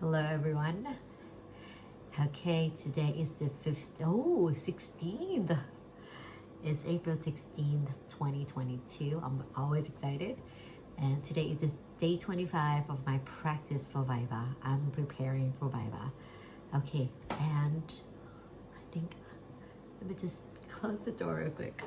Hello everyone. Okay, today is the 16th. It's April 16th, 2022. I'm always excited. And today is day 25 of my practice for VIVA. I'm preparing for VIVA. Okay, and I think, let me just close the door real quick.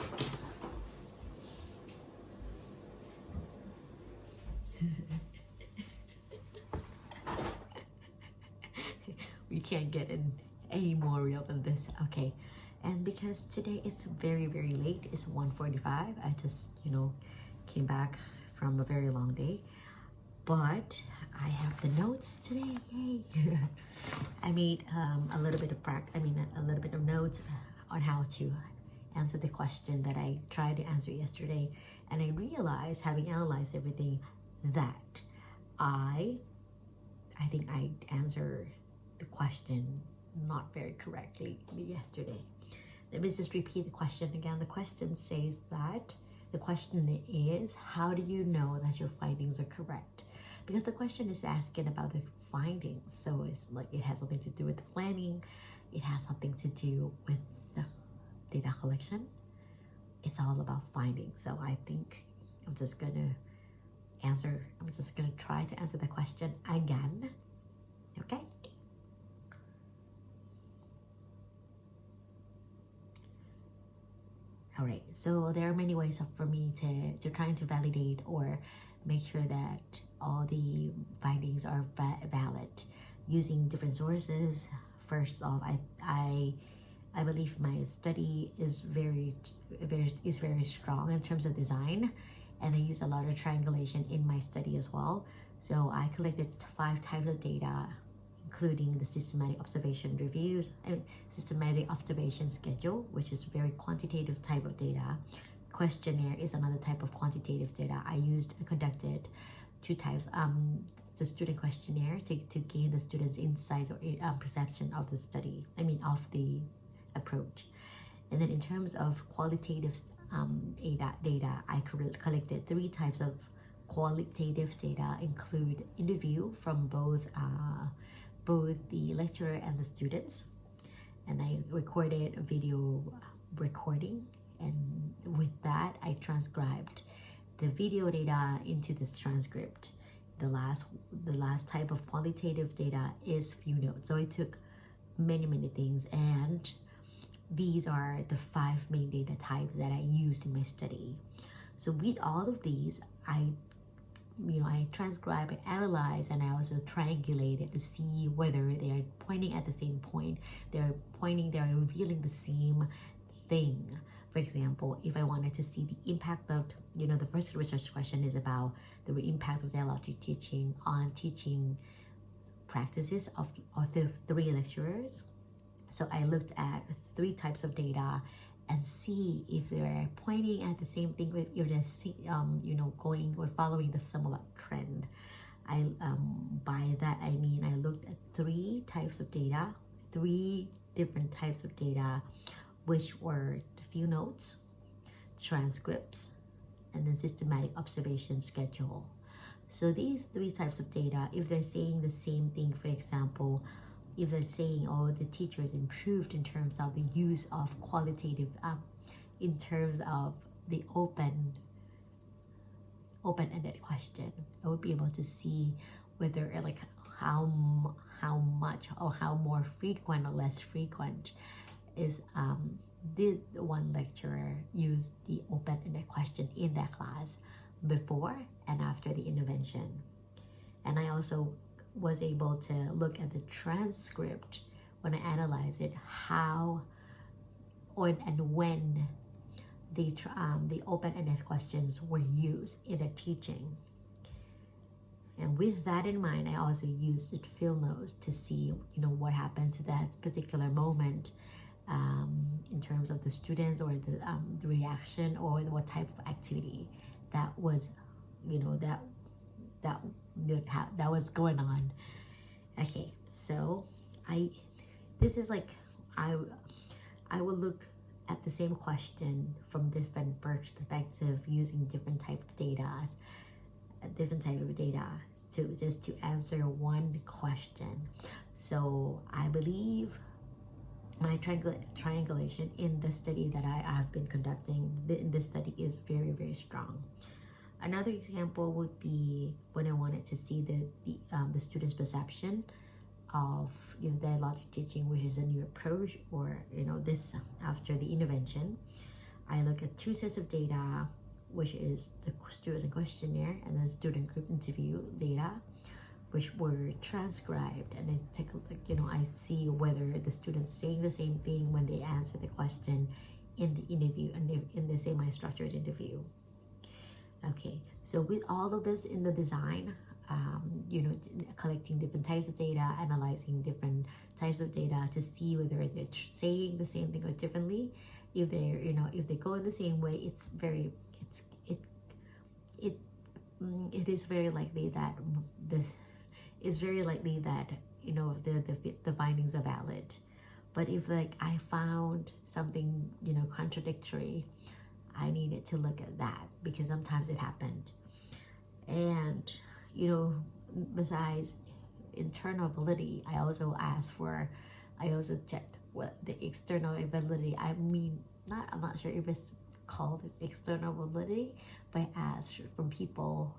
We can't get in any more real than this. Okay, and because today is very late, it's 1:45. I just came back from a very long day, but I have the notes today. Yay! I made a little bit of a little bit of notes on how to answer the question that I tried to answer yesterday, and I realized, having analyzed everything, that I think I answered the question not very correctly yesterday. Let me just repeat the question again. The question says that the question is, how do you know that your findings are correct? Because the question is asking about the findings, so it's like it has something to do with the planning, it has something to do with the data collection. It's all about findings. So I think I'm just gonna try to answer the question again. Okay? All right, so there are many ways for me to trying to validate or make sure that all the findings are valid using different sources. First off, I believe my study is very strong in terms of design, and I use a lot of triangulation in my study as well. So I collected 5 types of data, including the systematic observation reviews, systematic observation schedule, which is very quantitative type of data. Questionnaire is another type of quantitative data. I conducted 2 types. The student questionnaire to gain the students' insights or perception of the study, of the approach. And then in terms of qualitative data, I collected 3 types of qualitative data, include interview from both the lecturer and the students, and I recorded a video recording, and with that I transcribed the video data into this transcript. The last type of qualitative data is few notes. So I took many things, and these are the 5 main data types that I used in my study. So with all of these, I transcribe and analyze, and I also triangulate it to see whether they are pointing at the same point, they are revealing the same thing. For example, if I wanted to see the impact of, the first research question is about the impact of dialogic teaching on teaching practices of the 3 lecturers. So I looked at 3 types of data and see if they're pointing at the same thing, if they're going or following the similar trend. By that I mean I looked at 3 types of data, 3 different types of data, which were the few notes, transcripts, and then systematic observation schedule. So these 3 types of data, if they're saying the same thing, for example, if they're saying, the teachers improved in terms of the use of qualitative, in terms of the open-ended question, I would be able to see whether how much or how more frequent or less frequent is did one lecturer use the open-ended question in that class before and after the intervention. And I also was able to look at the transcript when I analyze it, how and when the open-ended questions were used in their teaching. And with that in mind, I also used the field notes to see what happened to that particular moment, in terms of the students or the reaction, or what type of activity that was that was going on. Okay, so I will look at the same question from different perspective using different type of data. just to answer one question. So I believe my triangulation in the study that I've been conducting in this study is very, very strong. Another example would be when I wanted to see the student's perception of dialogic teaching, which is a new approach, or this after the intervention. I look at two sets of data, which is the student questionnaire and the student group interview data, which were transcribed, and I take a look, I see whether the students saying the same thing when they answer the question in the interview and in the semi-structured interview. Okay, so with all of this in the design, collecting different types of data, analyzing different types of data to see whether they're saying the same thing or differently. If they're, if they go in the same way, it is very likely that the findings are valid. But if I found something contradictory, I needed to look at that, because sometimes it happened. And besides internal validity, I also checked what the external validity. I'm not sure if it's called external validity, but I asked from people,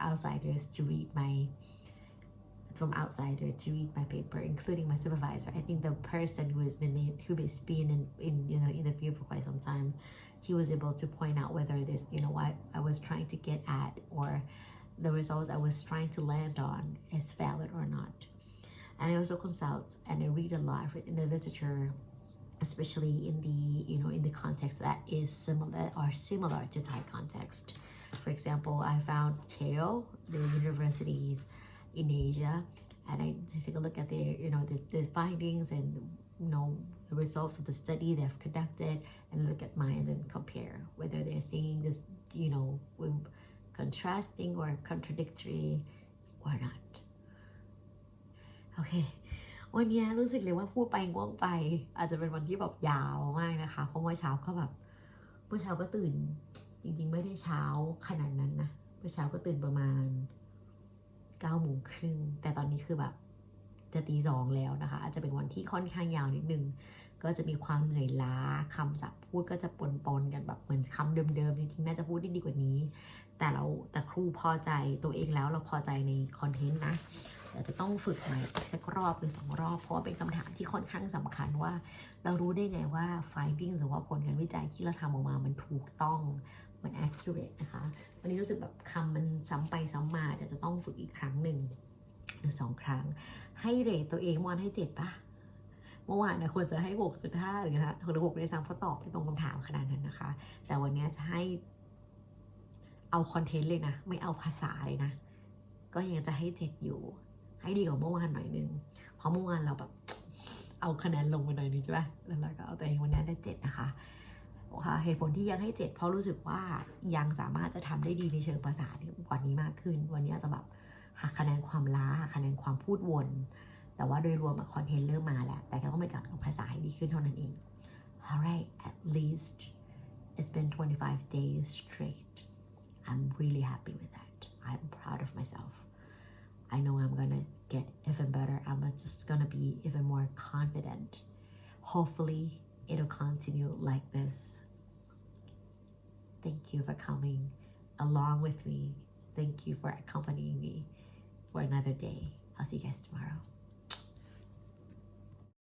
outsiders to read my paper, including my supervisor. I think the person who's been in the field for quite some time, he was able to point out whether this, what I was trying to get at, or the results I was trying to land on is valid or not. And I also consult and I read a lot in the literature, especially in the context that is similar to Thai context. For example, I found TEO, the universities in Asia, and I take a look at their the findings and the results of the study they've conducted, and look at mine and then compare whether they're seeing this contrasting or contradictory or not. Okay, วันนี้รู้สึกเลยว่าพูดไปง่วงไปอาจจะเป็นวันที่แบบยาวมากนะคะเพราะเมื่อเช้าก็ตื่นจริงๆไม่ได้เช้าขนาดนั้นนะเมื่อเช้าก็ตื่นประมาณ9:30 แต่ตอนนี้คือแบบจะตี 2แล้วนะคะอาจจะเป็นวันที่ค่อนข้างยาวนิดนึงก็จะมีความเหนื่อยล้าคำศัพท์พูดก็จะปนกันแบบเหมือนคำเดิมๆจริงๆน่าจะพูดได้ดีกว่านี้แต่ครูพอใจตัวเองแล้วเราพอใจในคอนเทนต์นะแต่จะต้องฝึกใหม่อีกสักรอบหรือ2 รอบเพราะเป็นคำถามที่ค่อนข้างสำคัญว่าเรารู้ได้ไงว่า finding หรือว่าผลการวิจัยที่เราทำออกมามันถูกต้องมัน accurate นะคะวันนี้รู้สึกแบบคำมันซ้ำไปซ้ำมาแต่จะต้องฝึกอีกครั้งหนึ่งหรือ2 ครั้งให้เรทตัวเองวันให้7ป่ะเมื่อวานนะควรจะให้ 6.5 หรือ6ด้วยซ้ำเพราะตอบไม่ตรงคำถามขนาดนั้นนะคะแต่วันนี้จะให้เอาคอนเทนต์เลยนะไม่เอาภาษาเลยนะก็ยังจะให้7อยู่ให้ดีกว่าเมื่อวานหน่อยนึงเพราะเมื่อวานเราแบบเอาคะแนนลงมาหน่อยนึงใช่ไหมแล้วเราก็เอาตัวเองวันนี้ได้7นะคะเหตุผลที่ยังให้7เพราะรู้สึกว่ายังสามารถจะทำได้ดีในเชิงภาษากว่านี้มากขึ้นวันนี้จะแบบหักคะแนนความล้าหักคะแนนความพูดวนแต่ว่าโดยรวมคอนเทนต์เริ่มมาแล้วแต่ก็ต้องไปกลับกับภาษาให้ดีขึ้นเท่านั้นเอง Alright, at least it's been 25 days straight. I'm really happy with that. I'm proud of myself. I know I'm gonna get even better. I'm just gonna be even more confident. Hopefully, it'll continue like this. Thank you for coming along with me. Thank you for accompanying me for another day. I'll see you guys tomorrow.